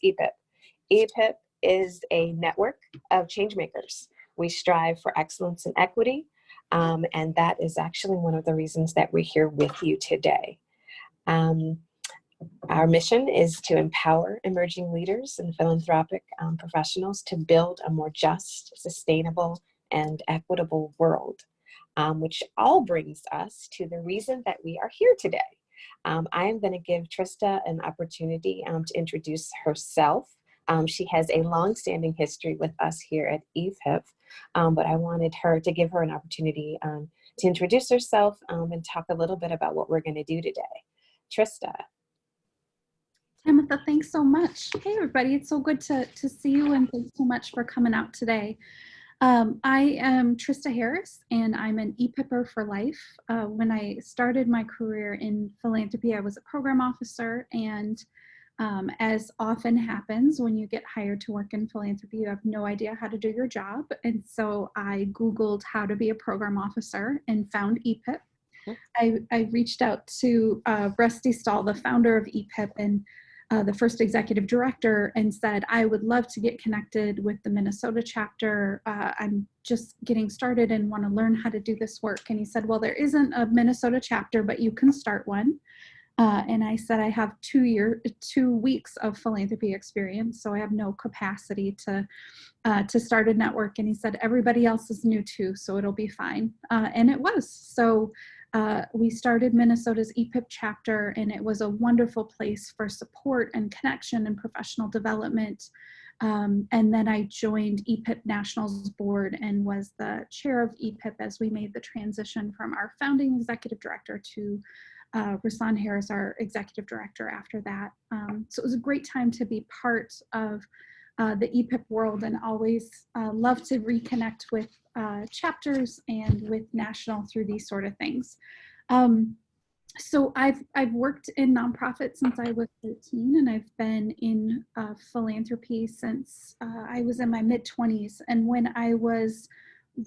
EPIP. EPIP is a network of changemakers. We strive for excellence and equity, and that is actually one of the reasons that we're here with you today. Our mission is to empower emerging leaders and philanthropic professionals to build a more just, sustainable, and equitable world, which all brings us to the reason that we are here today. I am going to give Trista an opportunity to introduce herself. She has a long-standing history with us here at EPIP, but I wanted her to give her an opportunity to introduce herself and talk a little bit about what we're going to do today. Trista. Tamitha, thanks so much. Hey, everybody. It's so good to see you, and thanks so much for coming out today. I am Trista Harris, and I'm an EPIPer for life. When I started my career in philanthropy, I was a program officer, and as often happens when you get hired to work in philanthropy, you have no idea how to do your job. And so I Googled how to be a program officer and found EPIP. I reached out to Rusty Stahl, the founder of EPIP, and the first executive director, and said, I would love to get connected with the Minnesota chapter. I'm just getting started and want to learn how to do this work. And he said, well, there isn't a Minnesota chapter, but you can start one. And I said, I have 2 weeks of philanthropy experience, so I have no capacity to start a network. And he said, everybody else is new too, so it'll be fine. And it was. So we started Minnesota's EPIP chapter, and it was a wonderful place for support and connection and professional development. And then I joined EPIP National's board and was the chair of EPIP as we made the transition from our founding executive director to Trista Harris, our executive director after that. So it was a great time to be part of the EPIP world, and always love to reconnect with chapters and with National through these sort of things. So I've worked in nonprofits since I was 13, and I've been in philanthropy since I was in my mid-20s. And when I was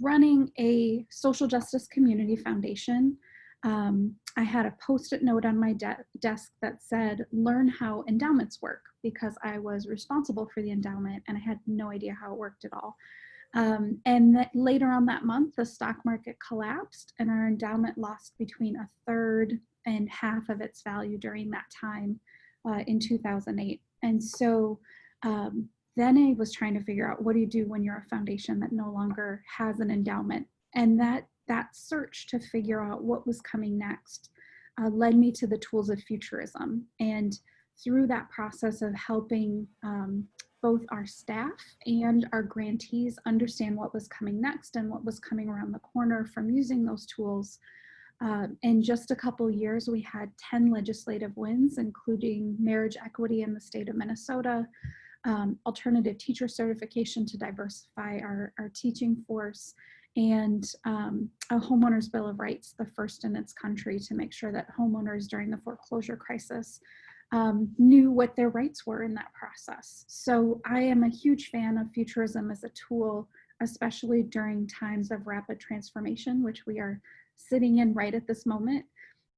running a social justice community foundation, I had a Post-it note on my desk that said, learn how endowments work, because I was responsible for the endowment and I had no idea how it worked at all. And later on that month, the stock market collapsed and our endowment lost between 1/3 and half of its value during that time in 2008. And so then I was trying to figure out, what do you do when you're a foundation that no longer has an endowment? And that search to figure out what was coming next led me to the tools of futurism. And through that process of helping both our staff and our grantees understand what was coming next and what was coming around the corner from using those tools, in just a couple years, we had 10 legislative wins, including marriage equity in the state of Minnesota, alternative teacher certification to diversify our teaching force, and a homeowners bill of rights, the first in its country, to make sure that homeowners during the foreclosure crisis knew what their rights were in that process. So I am a huge fan of futurism as a tool, especially during times of rapid transformation, which we are sitting in right at this moment,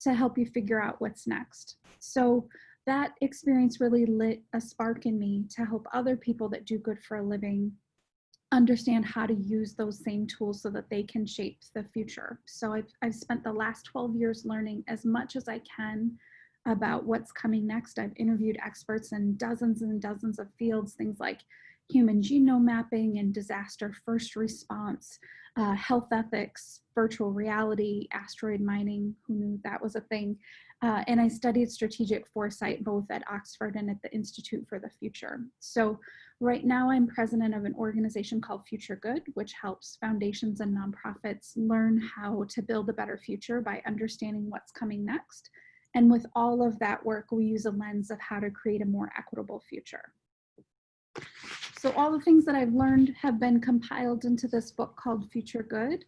to help you figure out what's next. So that experience really lit a spark in me to help other people that do good for a living understand how to use those same tools so that they can shape the future. So I've spent the last 12 years learning as much as I can about what's coming next. I've interviewed experts in dozens and dozens of fields, things like human genome mapping and disaster first response, health ethics, virtual reality, asteroid mining, who knew that was a thing. And I studied strategic foresight both at Oxford and at the Institute for the Future. So right now I'm president of an organization called Future Good, which helps foundations and nonprofits learn how to build a better future by understanding what's coming next. And with all of that work, we use a lens of how to create a more equitable future. So all the things that I've learned have been compiled into this book called Future Good.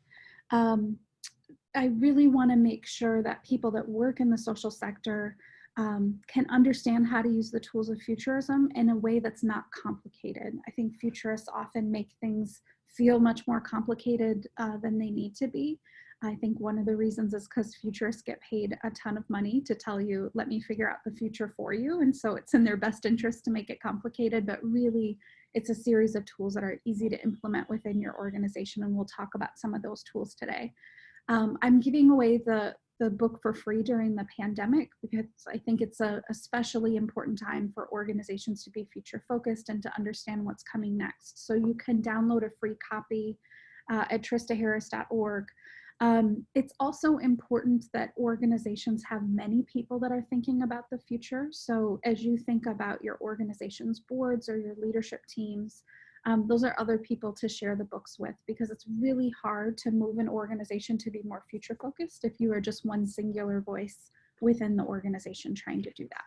I really want to make sure that people that work in the social sector can understand how to use the tools of futurism in a way that's not complicated. I think futurists often make things feel much more complicated than they need to be. I think one of the reasons is because futurists get paid a ton of money to tell you, let me figure out the future for you. And so it's in their best interest to make it complicated, but really it's a series of tools that are easy to implement within your organization. And we'll talk about some of those tools today. I'm giving away the book for free during the pandemic because I think it's a especially important time for organizations to be future focused and to understand what's coming next. So you can download a free copy at tristaharris.org. It's also important that organizations have many people that are thinking about the future. So as you think about your organization's boards or your leadership teams, those are other people to share the books with, because it's really hard to move an organization to be more future focused if you are just one singular voice within the organization trying to do that.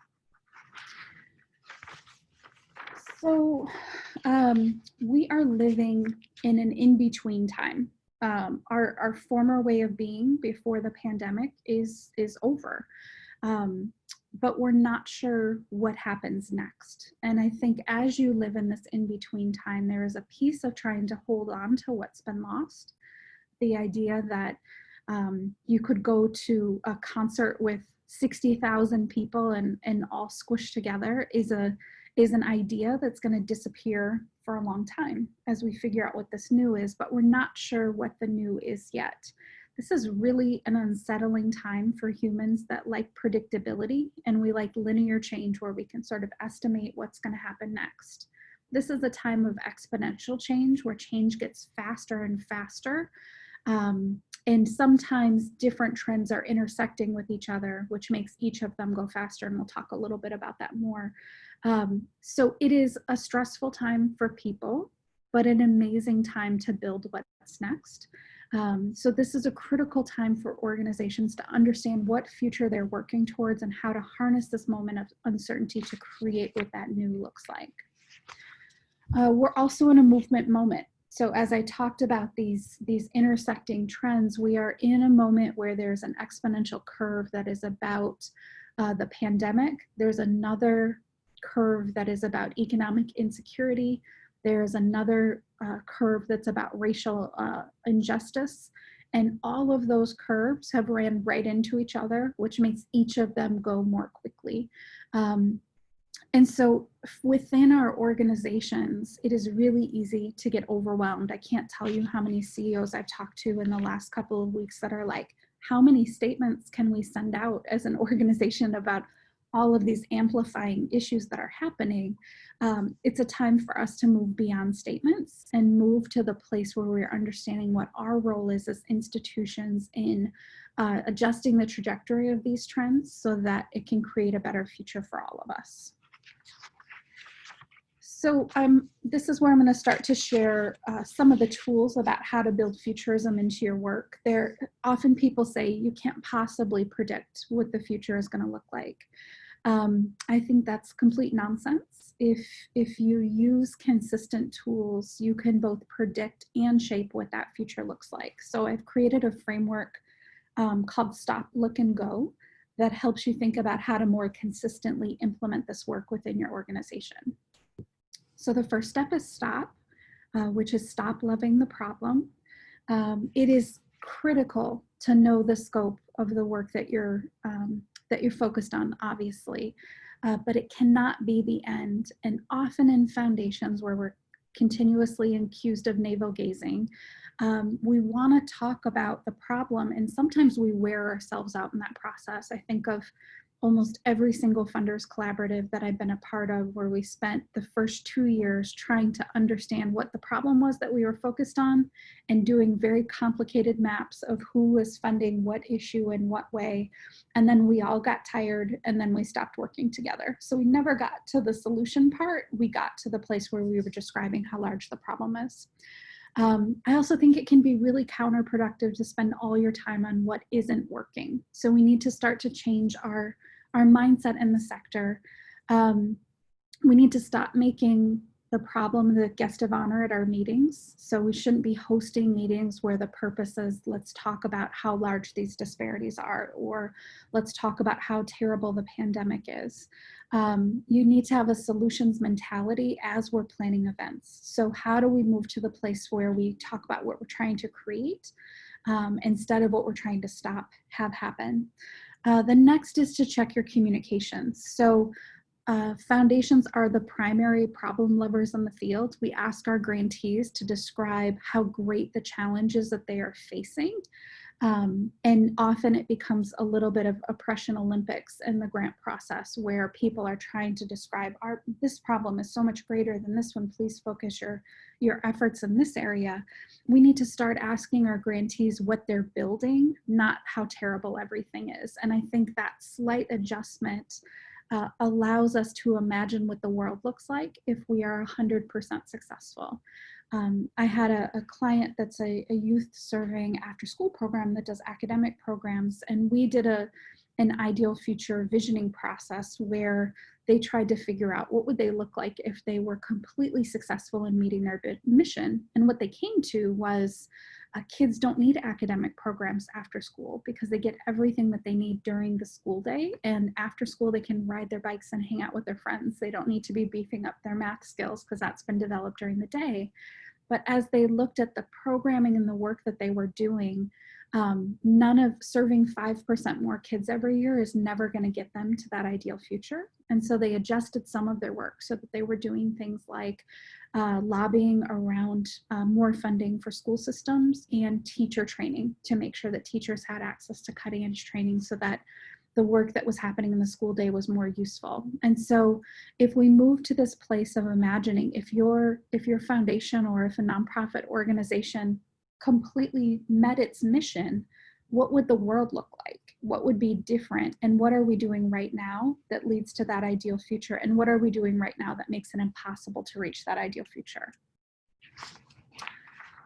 So we are living in an in-between time. Our former way of being before the pandemic is over. But we're not sure what happens next. And I think as you live in this in-between time, there is a piece of trying to hold on to what's been lost. The idea that you could go to a concert with 60,000 people and all squished together is an idea that's going to disappear for a long time as we figure out what this new is, but we're not sure what the new is yet. This is really an unsettling time for humans that like predictability, and we like linear change where we can sort of estimate what's going to happen next. This is a time of exponential change where change gets faster and faster. And sometimes different trends are intersecting with each other, which makes each of them go faster. And we'll talk a little bit about that more. So it is a stressful time for people, but an amazing time to build what's next. So this is a critical time for organizations to understand what future they're working towards and how to harness this moment of uncertainty to create what that new looks like. We're also in a movement moment. So as I talked about these intersecting trends, we are in a moment where there's an exponential curve that is about the pandemic. There's another curve that is about economic insecurity. There's another curve that's about racial injustice. And all of those curves have ran right into each other, which makes each of them go more quickly. And so within our organizations, it is really easy to get overwhelmed. I can't tell you how many CEOs I've talked to in the last couple of weeks that are like, how many statements can we send out as an organization about all of these amplifying issues that are happening? It's a time for us to move beyond statements and move to the place where we're understanding what our role is as institutions in adjusting the trajectory of these trends so that it can create a better future for all of us. So this is where I'm going to start to share some of the tools about how to build futurism into your work. Often people say you can't possibly predict what the future is going to look like. I think that's complete nonsense. If you use consistent tools, you can both predict and shape what that future looks like. So I've created a framework called Stop, Look, and Go that helps you think about how to more consistently implement this work within your organization. So the first step is stop, which is stop loving the problem. It is critical to know the scope of the work that you're focused on, obviously, but it cannot be the end. And often in foundations where we're continuously accused of navel gazing, we want to talk about the problem, and sometimes we wear ourselves out in that process. I think of almost every single funders collaborative that I've been a part of, where we spent the first 2 years trying to understand what the problem was that we were focused on and doing very complicated maps of who was funding what issue in what way. And then we all got tired and then we stopped working together. So we never got to the solution part. We got to the place where we were describing how large the problem is. I also think it can be really counterproductive to spend all your time on what isn't working. So we need to start to change our mindset in the sector. We need to stop making the problem the guest of honor at our meetings. So we shouldn't be hosting meetings where the purpose is, let's talk about how large these disparities are, or let's talk about how terrible the pandemic is. You need to have a solutions mentality as we're planning events. So how do we move to the place where we talk about what we're trying to create? instead of what we're trying to stop have happen. The next is to check your communications. So foundations are the primary problem lovers in the field. We ask our grantees to describe how great the challenges that they are facing. And often it becomes a little bit of oppression Olympics in the grant process, where people are trying to describe this problem is so much greater than this one. Please focus your efforts in this area. We need to start asking our grantees what they're building, not how terrible everything is. And I think that slight adjustment allows us to imagine what the world looks like if we are 100% successful. I had a client that's a youth serving after school program that does academic programs, and we did an ideal future visioning process where they tried to figure out what would they look like if they were completely successful in meeting their mission. And what they came to was kids don't need academic programs after school because they get everything that they need during the school day, and after school they can ride their bikes and hang out with their friends. They don't need to be beefing up their math skills because that's been developed during the day. But as they looked at the programming and the work that they were doing, none of serving 5% more kids every year is never going to get them to that ideal future. And so they adjusted some of their work so that they were doing things like lobbying around more funding for school systems and teacher training to make sure that teachers had access to cutting edge training so that the work that was happening in the school day was more useful. And so if we move to this place of imagining, if your foundation or if a nonprofit organization completely met its mission, what would the world look like? What would be different? And what are we doing right now that leads to that ideal future? And what are we doing right now that makes it impossible to reach that ideal future?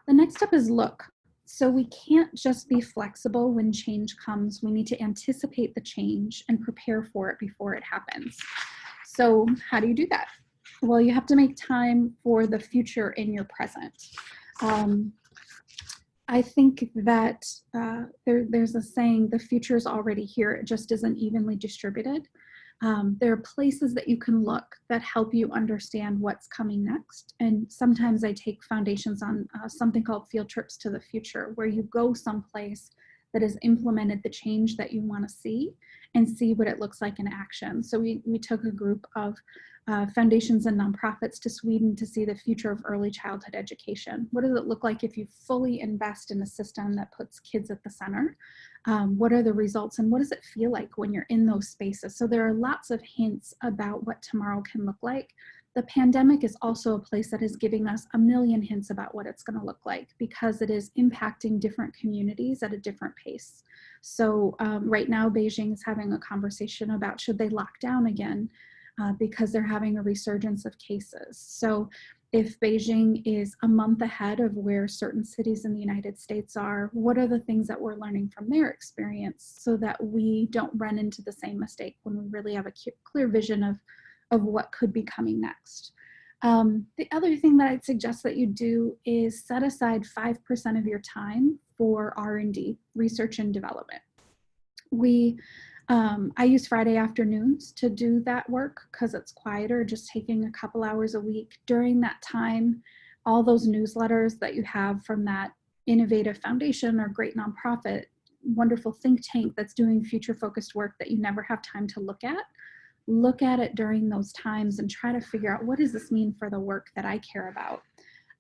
The next step is look. So we can't just be flexible when change comes. We need to anticipate the change and prepare for it before it happens. So how do you do that? Well, you have to make time for the future in your present. I think that there's a saying, the future is already here, it just isn't evenly distributed. There are places that you can look that help you understand what's coming next. And sometimes I take foundations on something called field trips to the future, where you go someplace that has implemented the change that you want to see and see what it looks like in action. So we took a group of foundations and nonprofits to Sweden to see the future of early childhood education. What does it look like if you fully invest in a system that puts kids at the center? What are the results, and what does it feel like when you're in those spaces? So there are lots of hints about what tomorrow can look like. The pandemic is also a place that is giving us a million hints about what it's going to look like, because it is impacting different communities at a different pace. So right now, Beijing is having a conversation about should they lock down again because they're having a resurgence of cases. So if Beijing is a month ahead of where certain cities in the United States are, what are the things that we're learning from their experience so that we don't run into the same mistake when we really have a clear vision of what could be coming next? The other thing that I'd suggest that you do is set aside 5% of your time for R&D, research and development. I use Friday afternoons to do that work because it's quieter, just taking a couple hours a week. During that time, all those newsletters that you have from that innovative foundation or great nonprofit, wonderful think tank that's doing future-focused work that you never have time to look at it during those times and try to figure out, what does this mean for the work that I care about?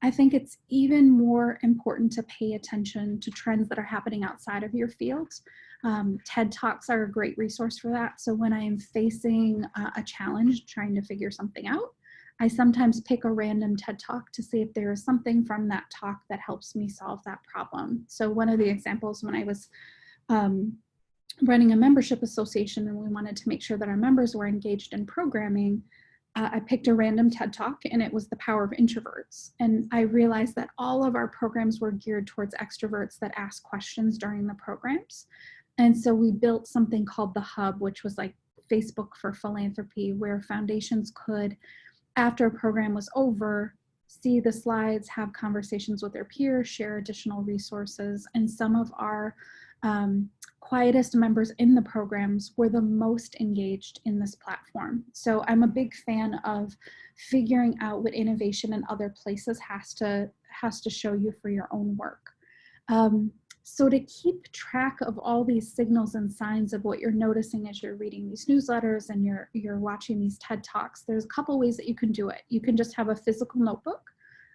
I think it's even more important to pay attention to trends that are happening outside of your field. TED Talks are a great resource for that. So when I am facing a challenge, trying to figure something out, I sometimes pick a random TED Talk to see if there is something from that talk that helps me solve that problem. So one of the examples, when I was running a membership association and we wanted to make sure that our members were engaged in programming, I picked a random TED Talk, and it was the power of introverts. And I realized that all of our programs were geared towards extroverts that ask questions during the programs. And so we built something called the Hub, which was like Facebook for philanthropy, where foundations could, after a program was over, see the slides, have conversations with their peers, share additional resources. And some of our quietest members in the programs were the most engaged in this platform. So I'm a big fan of figuring out what innovation in other places has to show you for your own work. So to keep track of all these signals and signs of what you're noticing as you're reading these newsletters and you're watching these TED Talks, there's a couple ways that you can do it. You can just have a physical notebook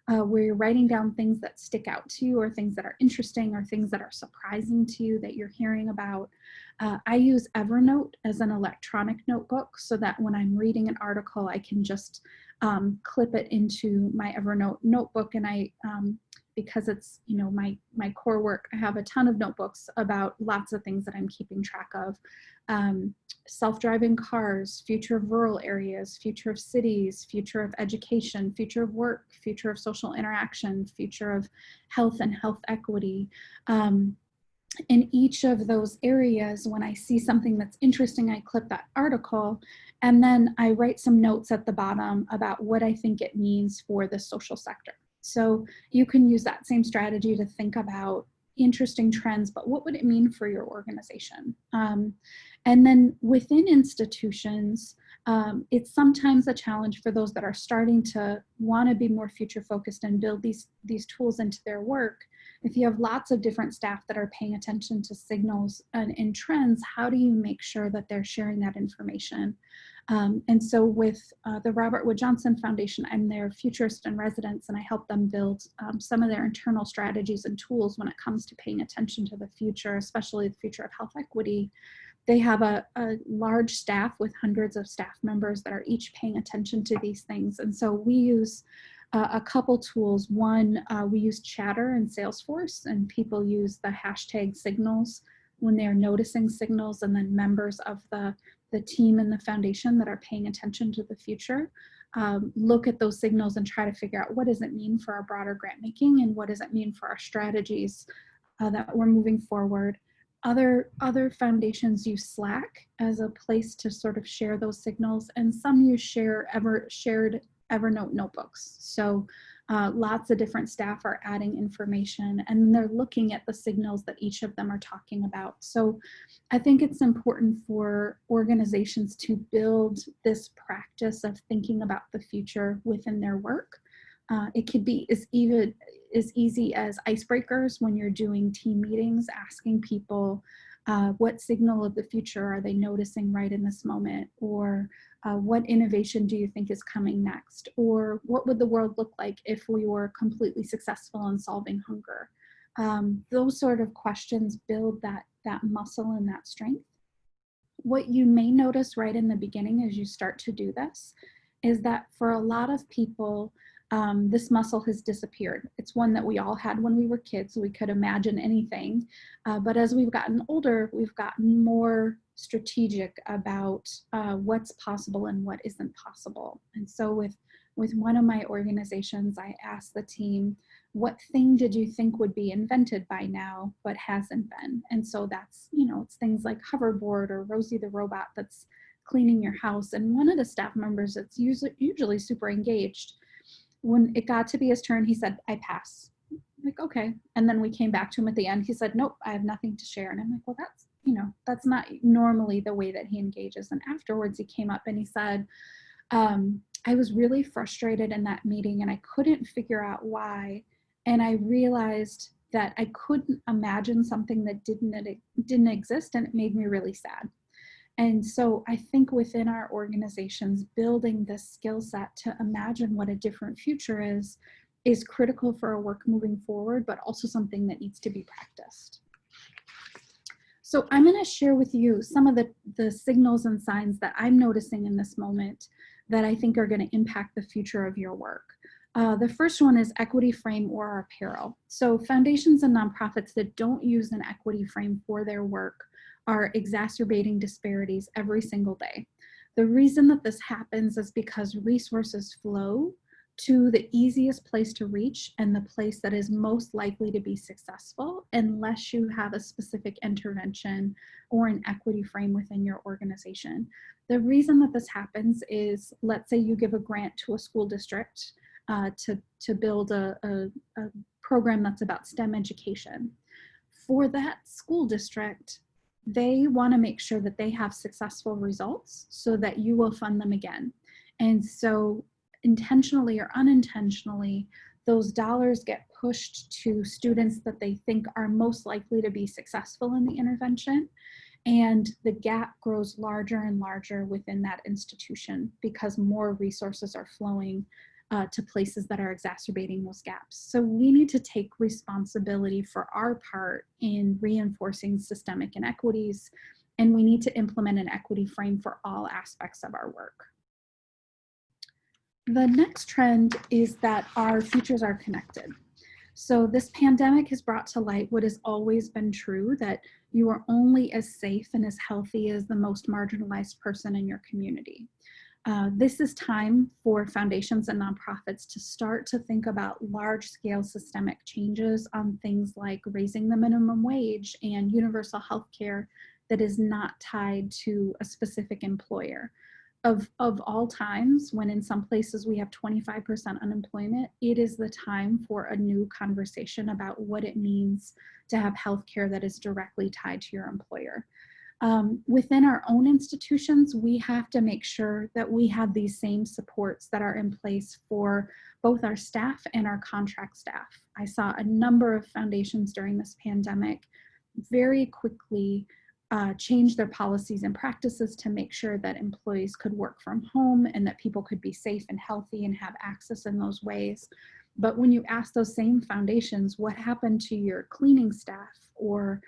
where you're writing down things that stick out to you, or things that are interesting, or things that are surprising to you that you're hearing about. I use Evernote as an electronic notebook so that when I'm reading an article, I can just clip it into my Evernote notebook. And because it's, you know, my core work, I have a ton of notebooks about lots of things that I'm keeping track of. Self-driving cars, future of rural areas, future of cities, future of education, future of work, future of social interaction, future of health and health equity. In each of those areas, when I see something that's interesting, I clip that article, and then I write some notes at the bottom about what I think it means for the social sector. So you can use that same strategy to think about interesting trends, but what would it mean for your organization? And then within institutions, it's sometimes a challenge for those that are starting to want to be more future focused and build these tools into their work. If you have lots of different staff that are paying attention to signals and trends, how do you make sure that they're sharing that information? And so with the Robert Wood Johnson Foundation, I'm their futurist in residence, and I help them build some of their internal strategies and tools when it comes to paying attention to the future, especially the future of health equity. They have a large staff with hundreds of staff members that are each paying attention to these things. And so we use a couple tools. One, we use Chatter in Salesforce, and people use the hashtag signals when they're noticing signals, and then members of the team in the foundation that are paying attention to the future look at those signals and try to figure out what does it mean for our broader grant making, and what does it mean for our strategies that we're moving forward. Other foundations use Slack as a place to sort of share those signals, and some use shared Evernote notebooks. So lots of different staff are adding information, and they're looking at the signals that each of them are talking about. So I think it's important for organizations to build this practice of thinking about the future within their work. It could be as easy as icebreakers when you're doing team meetings, asking people what signal of the future are they noticing right in this moment, or what innovation do you think is coming next, or what would the world look like if we were completely successful in solving hunger. Those sort of questions build that muscle and that strength. What you may notice right in the beginning as you start to do this is that for a lot of people, this muscle has disappeared. It's one that we all had when we were kids. We could imagine anything. But as we've gotten older, we've gotten more strategic about what's possible and what isn't possible. And so with one of my organizations, I asked the team, what thing did you think would be invented by now but hasn't been? And so that's, it's things like hoverboard or Rosie the robot that's cleaning your house. And one of the staff members that's usually super engaged, when it got to be his turn, he said, I pass. I'm like, okay. And then we came back to him at the end. He said, nope, I have nothing to share. And I'm like, well, that's not normally the way that he engages. And afterwards he came up and he said, I was really frustrated in that meeting and I couldn't figure out why. And I realized that I couldn't imagine something that didn't exist, and it made me really sad. And so I think within our organizations, building this skill set to imagine what a different future is critical for our work moving forward, but also something that needs to be practiced. So I'm going to share with you some of the signals and signs that I'm noticing in this moment that I think are going to impact the future of your work. The first one is equity frame or apparel. So foundations and nonprofits that don't use an equity frame for their work are exacerbating disparities every single day. The reason that this happens is because resources flow to the easiest place to reach and the place that is most likely to be successful unless you have a specific intervention or an equity frame within your organization. The reason that this happens is, let's say you give a grant to a school district to build a program that's about STEM education. For that school district, they want to make sure that they have successful results so that you will fund them again. And so intentionally or unintentionally, those dollars get pushed to students that they think are most likely to be successful in the intervention. And the gap grows larger and larger within that institution because more resources are flowing to places that are exacerbating those gaps. So we need to take responsibility for our part in reinforcing systemic inequities, and we need to implement an equity frame for all aspects of our work. The next trend is that our futures are connected. So this pandemic has brought to light what has always been true, that you are only as safe and as healthy as the most marginalized person in your community. This is time for foundations and nonprofits to start to think about large-scale systemic changes on things like raising the minimum wage and universal health care that is not tied to a specific employer. Of all times, when in some places we have 25% unemployment, it is the time for a new conversation about what it means to have healthcare that is directly tied to your employer. Within our own institutions, we have to make sure that we have these same supports that are in place for both our staff and our contract staff. I saw a number of foundations during this pandemic very quickly change their policies and practices to make sure that employees could work from home and that people could be safe and healthy and have access in those ways. But when you ask those same foundations, what happened to your cleaning staff or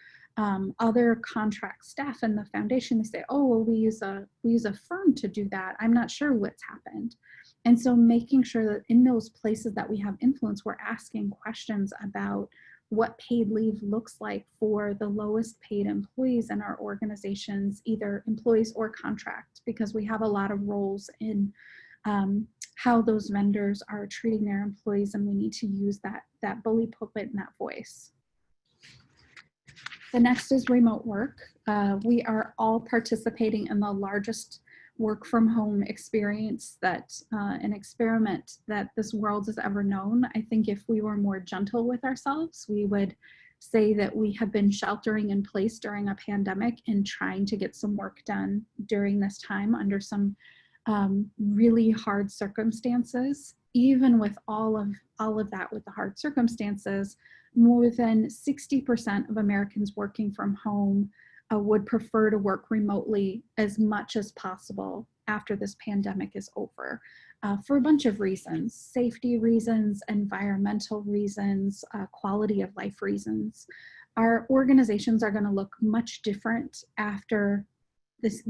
other contract staff in the foundation, they say, oh, well, we use a firm to do that. I'm not sure what's happened. And so making sure that in those places that we have influence, we're asking questions about what paid leave looks like for the lowest paid employees in our organizations, either employees or contract, because we have a lot of roles in how those vendors are treating their employees, and we need to use that bully pulpit and that voice. The next is remote work. We are all participating in the largest work from home experience an experiment that this world has ever known. I think if we were more gentle with ourselves, we would say that we have been sheltering in place during a pandemic and trying to get some work done during this time under some really hard circumstances. Even with all of that, with the hard circumstances, more than 60% of Americans working from home would prefer to work remotely as much as possible after this pandemic is over, for a bunch of reasons: safety reasons, environmental reasons, quality of life reasons. Our organizations are going to look much different after this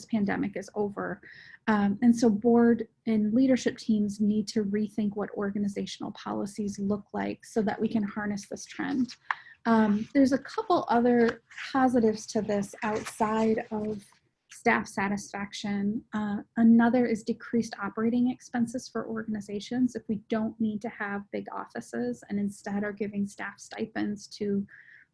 pandemic is over. And so board and leadership teams need to rethink what organizational policies look like so that we can harness this trend. There's a couple other positives to this outside of staff satisfaction. Another is decreased operating expenses for organizations. If we don't need to have big offices and instead are giving staff stipends to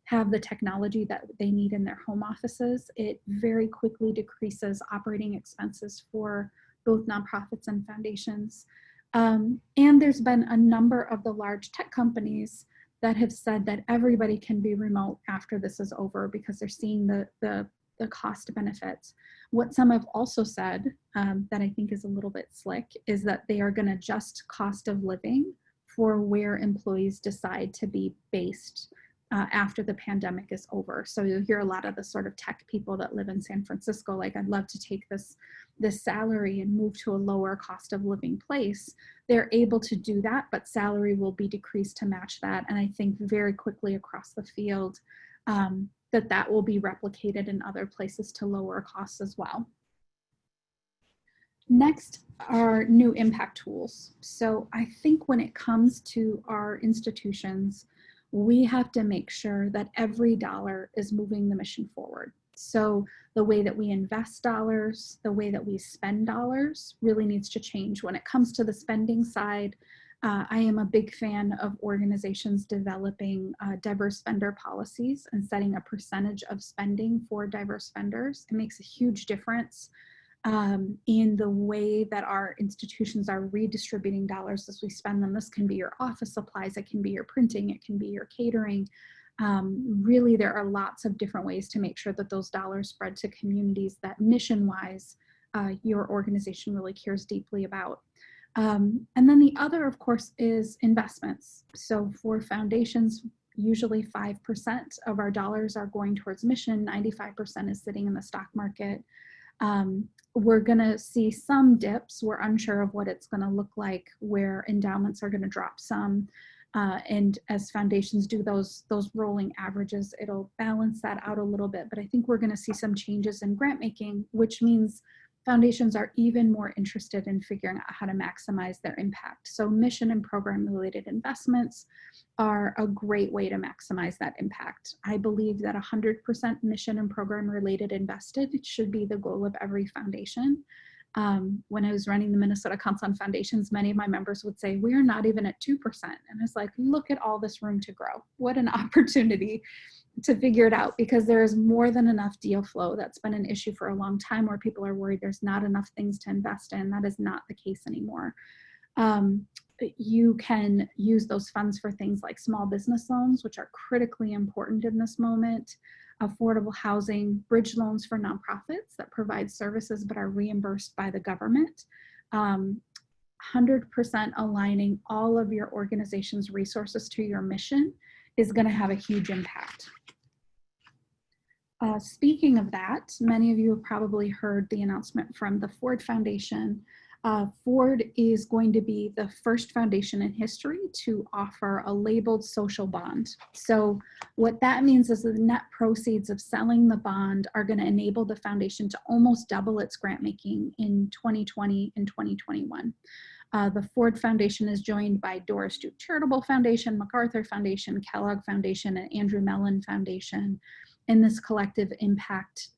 have the technology that they need in their home offices, it very quickly decreases operating expenses for both nonprofits and foundations. And there's been a number of the large tech companies that have said that everybody can be remote after this is over because they're seeing the cost benefits. What some have also said that I think is a little bit slick is that they are going to adjust cost of living for where employees decide to be based after the pandemic is over. So you'll hear a lot of the sort of tech people that live in San Francisco, like, I'd love to take this salary and move to a lower cost of living place. They're able to do that, but salary will be decreased to match that. And I think very quickly across the field that will be replicated in other places to lower costs as well. Next are new impact tools. So I think when it comes to our institutions, we have to make sure that every dollar is moving the mission forward. So the way that we invest dollars, the way that we spend dollars really needs to change. When it comes to the spending side, I am a big fan of organizations developing diverse vendor policies and setting a percentage of spending for diverse vendors. It makes a huge difference in the way that our institutions are redistributing dollars as we spend them. This can be your office supplies, it can be your printing, it can be your catering. Really, there are lots of different ways to make sure that those dollars spread to communities that mission-wise your organization really cares deeply about. And then the other, of course, is investments. So for foundations, usually 5% of our dollars are going towards mission, 95% is sitting in the stock market. We're going to see some dips. We're unsure of what it's going to look like, where endowments are going to drop some. And as foundations do those rolling averages, it'll balance that out a little bit. But I think we're going to see some changes in grant making, which means foundations are even more interested in figuring out how to maximize their impact. So mission and program related investments are a great way to maximize that impact. I believe that 100% mission and program related invested should be the goal of every foundation. When I was running the Minnesota Council on Foundations, many of my members would say, we're not even at 2%. And it's like, look at all this room to grow. What an opportunity to figure it out, because there is more than enough deal flow. That's been an issue for a long time, where people are worried there's not enough things to invest in. That is not the case anymore. You can use those funds for things like small business loans, which are critically important in this moment, affordable housing, bridge loans for nonprofits that provide services but are reimbursed by the government. 100% aligning all of your organization's resources to your mission is going to have a huge impact. Speaking of that, many of you have probably heard the announcement from the Ford Foundation. Ford is going to be the first foundation in history to offer a labeled social bond. So what that means is the net proceeds of selling the bond are going to enable the foundation to almost double its grant making in 2020 and 2021. The Ford Foundation is joined by Doris Duke Charitable Foundation, MacArthur Foundation, Kellogg Foundation, and Andrew Mellon Foundation in this collective impact,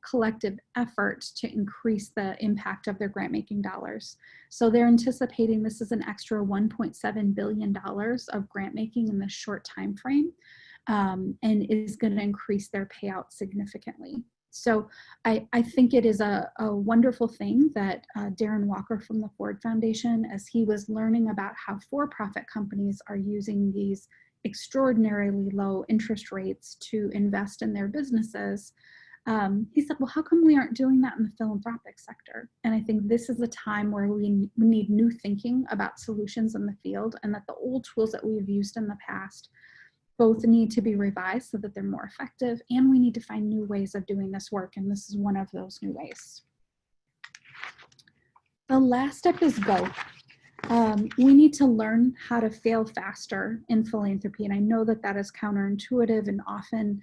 collective effort to increase the impact of their grant-making dollars. So they're anticipating this is an extra $1.7 billion of grant-making in this short time frame, and is going to increase their payout significantly. So I think it is a wonderful thing that Darren Walker from the Ford Foundation, as he was learning about how for-profit companies are using these extraordinarily low interest rates to invest in their businesses, he said, well, how come we aren't doing that in the philanthropic sector? And I think this is a time where we need new thinking about solutions in the field, and that the old tools that we've used in the past both need to be revised so that they're more effective, and we need to find new ways of doing this work, and this is one of those new ways. The last step is go. We need to learn how to fail faster in philanthropy. And I know that that is counterintuitive, and often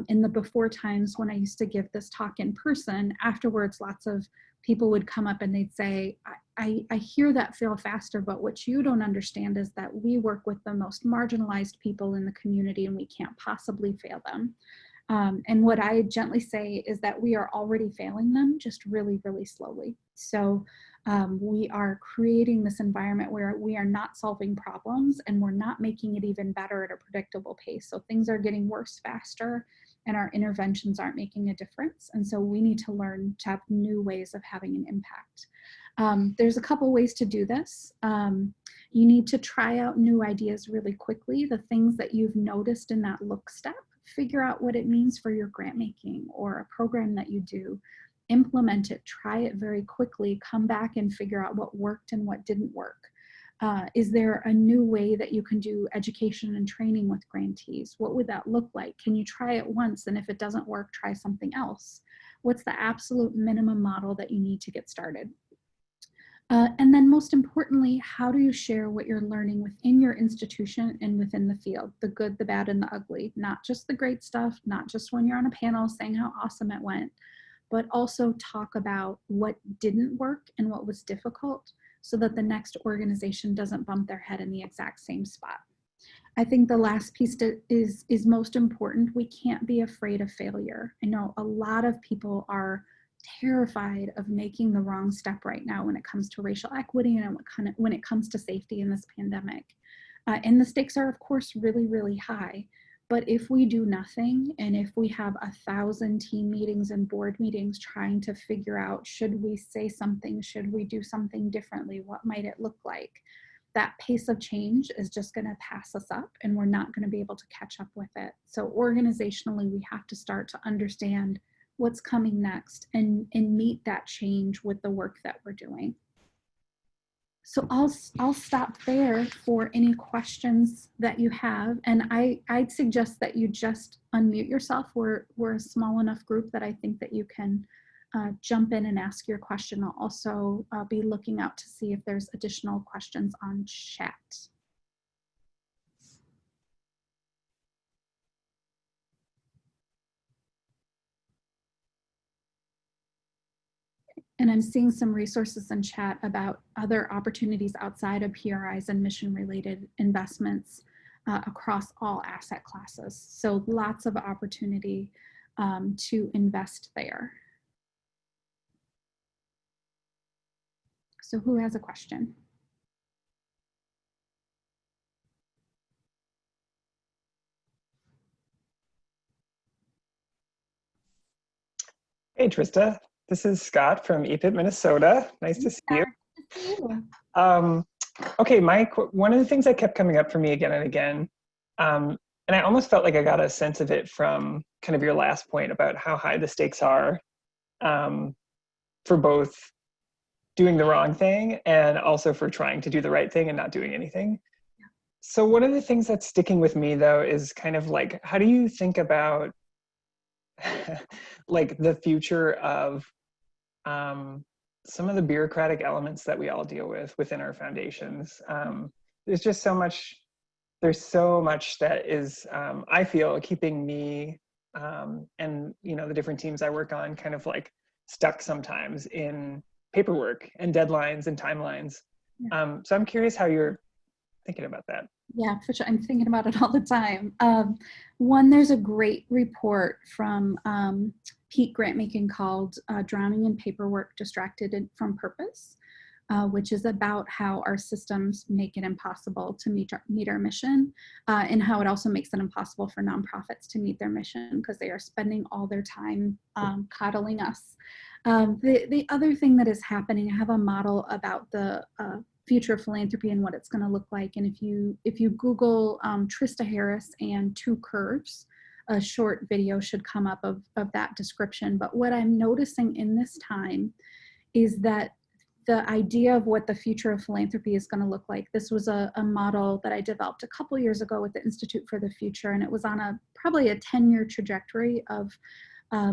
in the before times when I used to give this talk in person, afterwards, lots of people would come up and they'd say, I hear that fail faster, but what you don't understand is that we work with the most marginalized people in the community and we can't possibly fail them. And what I gently say is that we are already failing them, just really, really slowly. So we are creating this environment where we are not solving problems and we're not making it even better at a predictable pace. So things are getting worse faster and our interventions aren't making a difference. And so we need to learn to have new ways of having an impact. There's a couple ways to do this. You need to try out new ideas really quickly. The things that you've noticed in that look step, figure out what it means for your grant making or a program that you do. Implement it, try it very quickly, come back and figure out what worked and what didn't work. Is there a new way that you can do education and training with grantees? What would that look like? Can you try it once, and if it doesn't work, try something else? What's the absolute minimum model that you need to get started? And then most importantly, how do you share what you're learning within your institution and within the field, the good, the bad, and the ugly, not just the great stuff, not just when you're on a panel saying how awesome it went, but also talk about what didn't work and what was difficult so that the next organization doesn't bump their head in the exact same spot. I think the last piece is most important. We can't be afraid of failure. I know a lot of people are terrified of making the wrong step right now when it comes to racial equity and when it comes to safety in this pandemic. And the stakes are, of course, really, really high. But if we do nothing, and if we have 1,000 team meetings and board meetings trying to figure out, should we say something, should we do something differently, what might it look like, that pace of change is just going to pass us up and we're not going to be able to catch up with it. So organizationally, we have to start to understand what's coming next and meet that change with the work that we're doing. So I'll stop there for any questions that you have. And I'd suggest that you just unmute yourself. We're a small enough group that I think that you can jump in and ask your question. I'll also be looking out to see if there's additional questions on chat. And I'm seeing some resources in chat about other opportunities outside of PRIs and mission-related investments across all asset classes. So lots of opportunity to invest there. So who has a question? Hey, Trista. This is Scott from EPIP, Minnesota. Nice to see you. Okay, one of the things that kept coming up for me again and again, and I almost felt like I got a sense of it from kind of your last point about how high the stakes are for both doing the wrong thing and also for trying to do the right thing and not doing anything. Yeah. So one of the things that's sticking with me, though, is kind of like, how do you think about like the future of some of the bureaucratic elements that we all deal with within our foundations? There's so much that is, I feel, keeping me and the different teams I work on kind of like stuck sometimes in paperwork and deadlines and timelines. Yeah. So I'm curious how you're thinking about that. Yeah, for sure. I'm thinking about it all the time. There's a great report from Peak Grantmaking called Drowning in Paperwork, Distracted from Purpose, which is about how our systems make it impossible to meet our mission, and how it also makes it impossible for nonprofits to meet their mission because they are spending all their time coddling us. The other thing that is happening, I have a model about the future of philanthropy and what it's going to look like. And if you Google Trista Harris and 2 curves, a short video should come up of that description. But what I'm noticing in this time is that the idea of what the future of philanthropy is going to look like. This was a model that I developed a couple years ago with the Institute for the Future, and it was on probably a 10-year trajectory of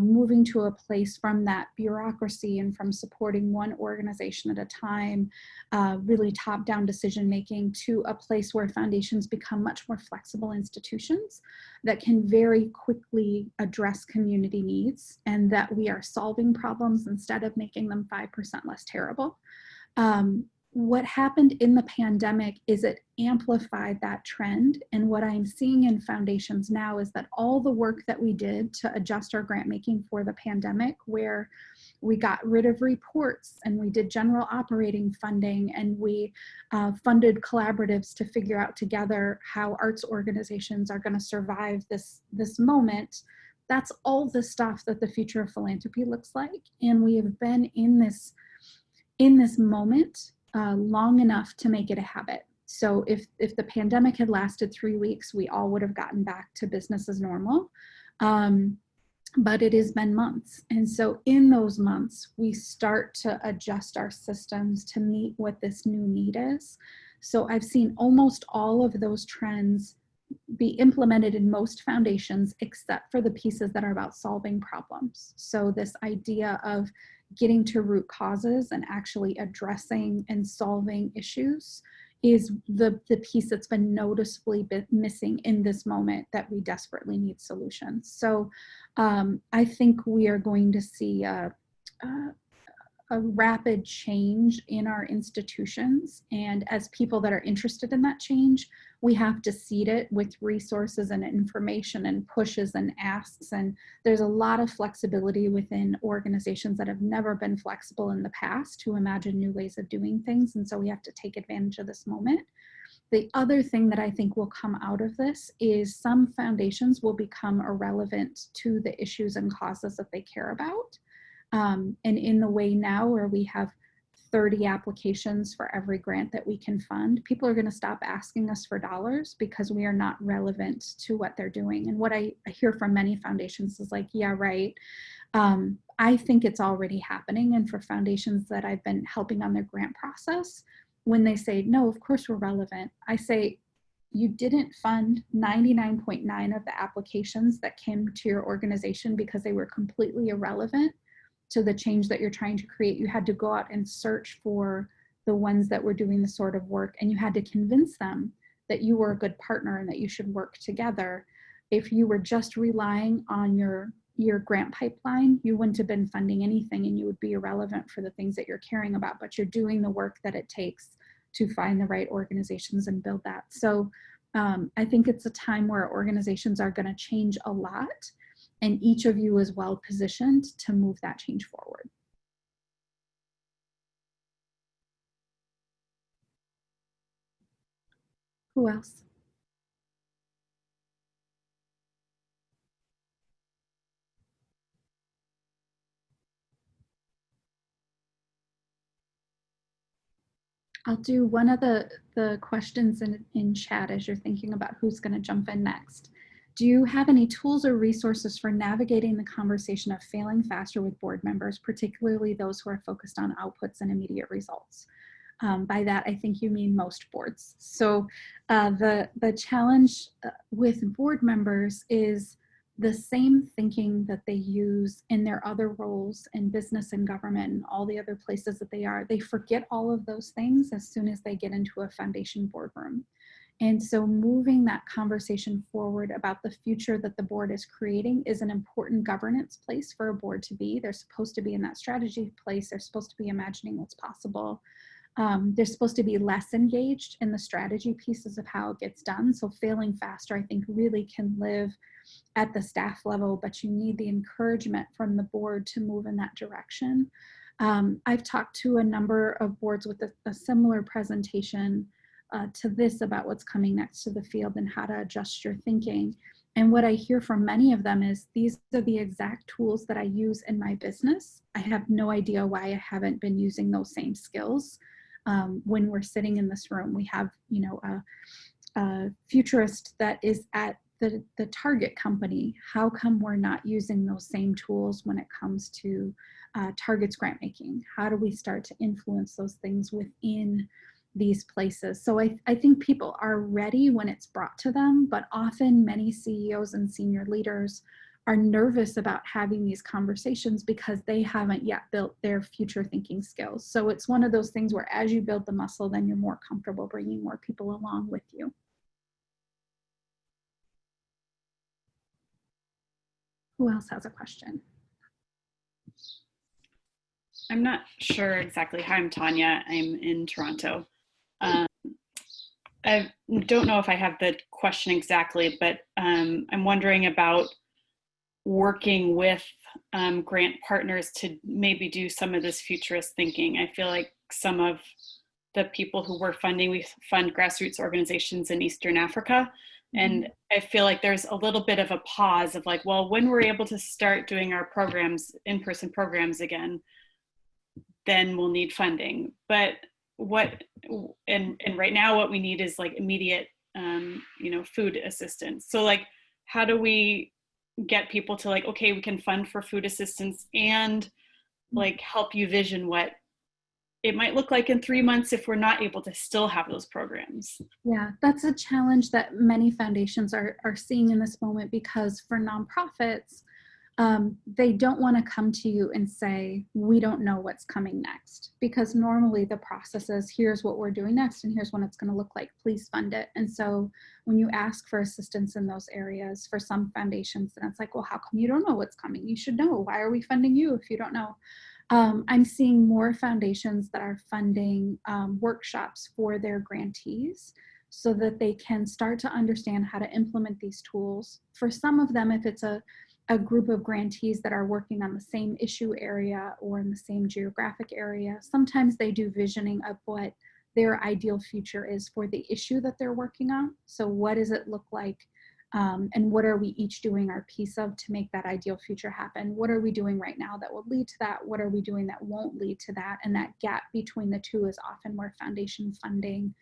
moving to a place from that bureaucracy and from supporting one organization at a time, really top-down decision-making, to a place where foundations become much more flexible institutions that can very quickly address community needs, and that we are solving problems instead of making them 5% less terrible. What happened in the pandemic is it amplified that trend. And what I'm seeing in foundations now is that all the work that we did to adjust our grant making for the pandemic, where we got rid of reports and we did general operating funding and we funded collaboratives to figure out together how arts organizations are going to survive this moment. That's all the stuff that the future of philanthropy looks like. And we have been in this moment long enough to make it a habit. So if the pandemic had lasted 3 weeks, we all would have gotten back to business as normal. But it has been months. And so in those months, we start to adjust our systems to meet what this new need is. So I've seen almost all of those trends be implemented in most foundations, except for the pieces that are about solving problems. So this idea of getting to root causes and actually addressing and solving issues is the piece that's been noticeably missing in this moment that we desperately need solutions. So I think we are going to see a rapid change in our institutions. And as people that are interested in that change, we have to seed it with resources and information and pushes and asks. And there's a lot of flexibility within organizations that have never been flexible in the past to imagine new ways of doing things. And so we have to take advantage of this moment. The other thing that I think will come out of this is some foundations will become irrelevant to the issues and causes that they care about. And in the way now where we have 30 applications for every grant that we can fund, people are going to stop asking us for dollars because we are not relevant to what they're doing. And what I hear from many foundations is like, yeah, right. I think it's already happening. And for foundations that I've been helping on their grant process, when they say, no, of course we're relevant, I say, you didn't fund 99.9 of the applications that came to your organization because they were completely irrelevant to the change that you're trying to create. You had to go out and search for the ones that were doing the sort of work, and you had to convince them that you were a good partner and that you should work together. If you were just relying on your grant pipeline, you wouldn't have been funding anything, and you would be irrelevant for the things that you're caring about, but you're doing the work that it takes to find the right organizations and build that. So I think it's a time where organizations are going to change a lot, and each of you is well positioned to move that change forward. Who else? I'll do one of the questions in chat as you're thinking about who's going to jump in next. Do you have any tools or resources for navigating the conversation of failing faster with board members, particularly those who are focused on outputs and immediate results? By that, I think you mean most boards. So the challenge with board members is the same thinking that they use in their other roles in business and government and all the other places that they are. They forget all of those things as soon as they get into a foundation boardroom. And so moving that conversation forward about the future that the board is creating is an important governance place for a board to be. They're supposed to be in that strategy place. They're supposed to be imagining what's possible. They're supposed to be less engaged in the strategy pieces of how it gets done. So failing faster, I think, really can live at the staff level, but you need the encouragement from the board to move in that direction. I've talked to a number of boards with a similar presentation to this about what's coming next to the field and how to adjust your thinking. And what I hear from many of them is these are the exact tools that I use in my business. I have no idea why I haven't been using those same skills. When we're sitting in this room, we have, you know, a futurist that is at the target company. How come we're not using those same tools when it comes to targets grant making? How do we start to influence those things within these places? So I think people are ready when it's brought to them, but often many CEOs and senior leaders are nervous about having these conversations because they haven't yet built their future thinking skills. So it's one of those things where as you build the muscle, then you're more comfortable bringing more people along with you. Who else has a question? I'm not sure exactly. Hi, I'm Tanya. I'm in Toronto. I don't know if I have the question exactly, but I'm wondering about working with grant partners to maybe do some of this futurist thinking. I feel like some of the people who we're funding, we fund grassroots organizations in Eastern Africa. And I feel like there's a little bit of a pause of like, well, when we're able to start doing our programs, in-person programs again, then we'll need funding. But and right now what we need is like immediate, you know, food assistance. So like, how do we get people to like, okay, we can fund for food assistance and like help you vision what it might look like in 3 months if we're not able to still have those programs? Yeah, that's a challenge that many foundations are seeing in this moment, because for nonprofits, they don't want to come to you and say, we don't know what's coming next, because normally the process is, here's what we're doing next and here's what it's going to look like, please fund it. And so when you ask for assistance in those areas for some foundations, then it's like, well, how come you don't know what's coming? You should know. Why are we funding you if you don't know? I'm seeing more foundations that are funding workshops for their grantees so that they can start to understand how to implement these tools. For some of them, if it's a group of grantees that are working on the same issue area or in the same geographic area, sometimes they do visioning of what their ideal future is for the issue that they're working on. So what does it look like? And what are we each doing our piece of to make that ideal future happen? What are we doing right now that will lead to that? What are we doing that won't lead to that? And that gap between the two is often where foundation funding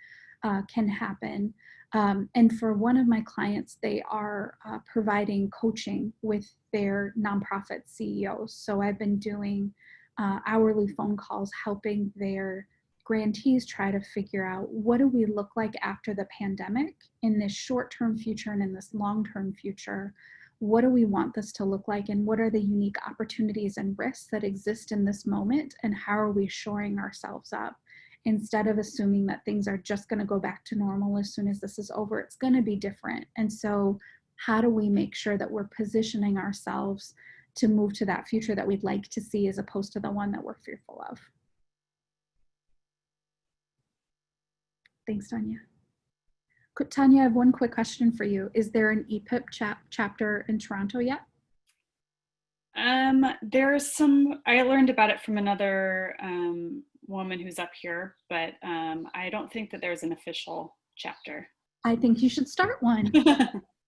can happen. And for one of my clients, they are providing coaching with their nonprofit CEOs. So I've been doing hourly phone calls helping their grantees try to figure out, what do we look like after the pandemic in this short-term future and in this long-term future? What do we want this to look like, and what are the unique opportunities and risks that exist in this moment, and how are we shoring ourselves up? Instead of assuming that things are just going to go back to normal as soon as this is over, it's going to be different. And so how do we make sure that we're positioning ourselves to move to that future that we'd like to see, as opposed to the one that we're fearful of? Thanks, Tanya. Tanya, I have one quick question for you. Is there an EPIP chapter in Toronto yet? There's some, I learned about it from another woman who's up here, but I don't think that there's an official chapter. I think you should start one.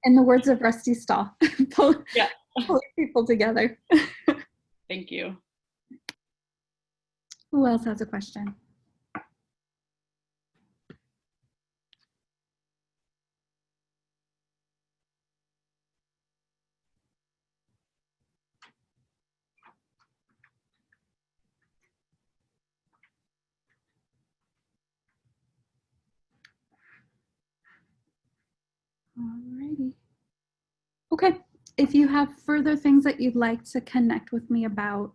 In the words of Rusty Stahl, pull people together. Thank you. Who else has a question? Alrighty. Okay, if you have further things that you'd like to connect with me about,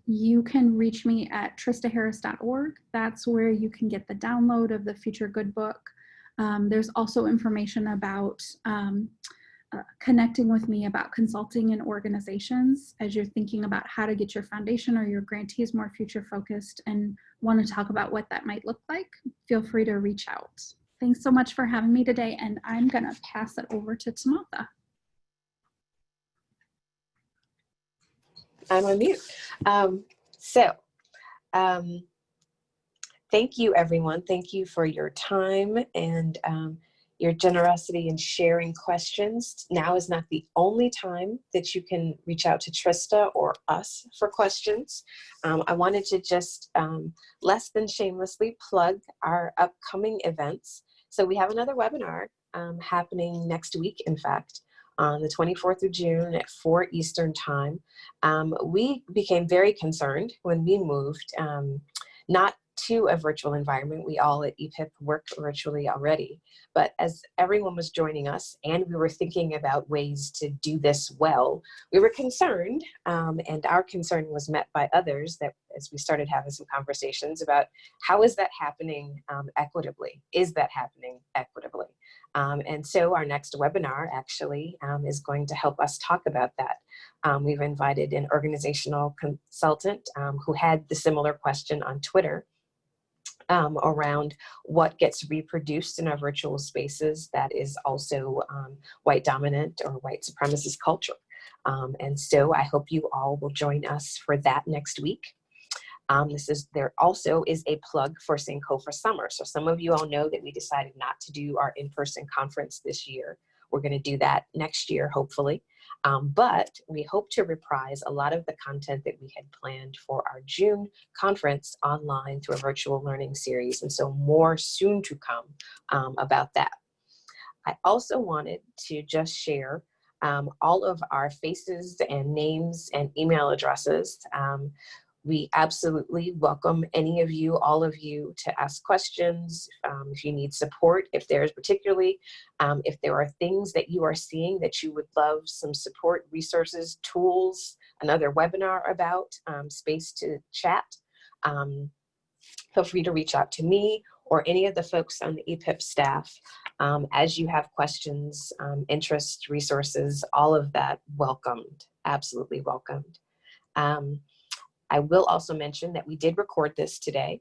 you can reach me at tristaharris.org. That's where you can get the download of the Future Good book. There's also information about connecting with me about consulting in organizations as you're thinking about how to get your foundation or your grantees more future focused and want to talk about what that might look like. Feel free to reach out. Thanks so much for having me today, and I'm going to pass it over to Tamatha. I'm on mute. Thank you, everyone. Thank you for your time and your generosity in sharing questions. Now is not the only time that you can reach out to Trista or us for questions. I wanted to just less than shamelessly plug our upcoming events. So we have another webinar happening next week, in fact, on the 24th of June at 4 Eastern time. We became very concerned when we moved, not to a virtual environment. We all at EPIP work virtually already, but as everyone was joining us and we were thinking about ways to do this well, we were concerned, and our concern was met by others, that as we started having some conversations about how is that happening equitably? Is that happening equitably? And so our next webinar actually is going to help us talk about that. We've invited an organizational consultant who had the similar question on Twitter around what gets reproduced in our virtual spaces that is also white dominant or white supremacist culture. And so I hope you all will join us for that next week. There also is a plug for Sankofa Summer. So some of you all know that we decided not to do our in-person conference this year. We're going to do that next year, hopefully. But we hope to reprise a lot of the content that we had planned for our June conference online through a virtual learning series. And so more soon to come about that. I also wanted to just share all of our faces and names and email addresses. We absolutely welcome any of you, all of you, to ask questions. If you need support, if there's particularly, if there are things that you are seeing that you would love some support, resources, tools, another webinar about, space to chat, feel free to reach out to me or any of the folks on the EPIP staff as you have questions, interests, resources, all of that welcomed, absolutely welcomed. I will also mention that we did record this today.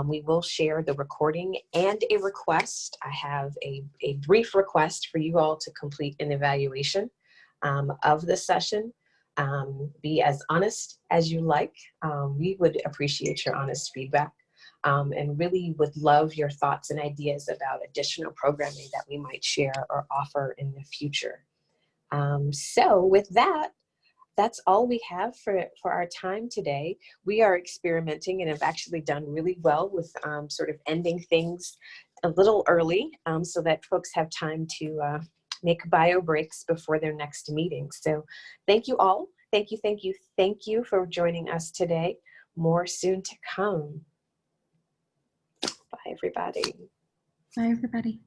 We will share the recording and a request. I have a brief request for you all to complete an evaluation of the session. Be as honest as you like. We would appreciate your honest feedback and really would love your thoughts and ideas about additional programming that we might share or offer in the future. So with that, that's all we have for our time today. We are experimenting and have actually done really well with sort of ending things a little early so that folks have time to make bio breaks before their next meeting. So thank you all. Thank you for joining us today. More soon to come. Bye, everybody. Bye, everybody.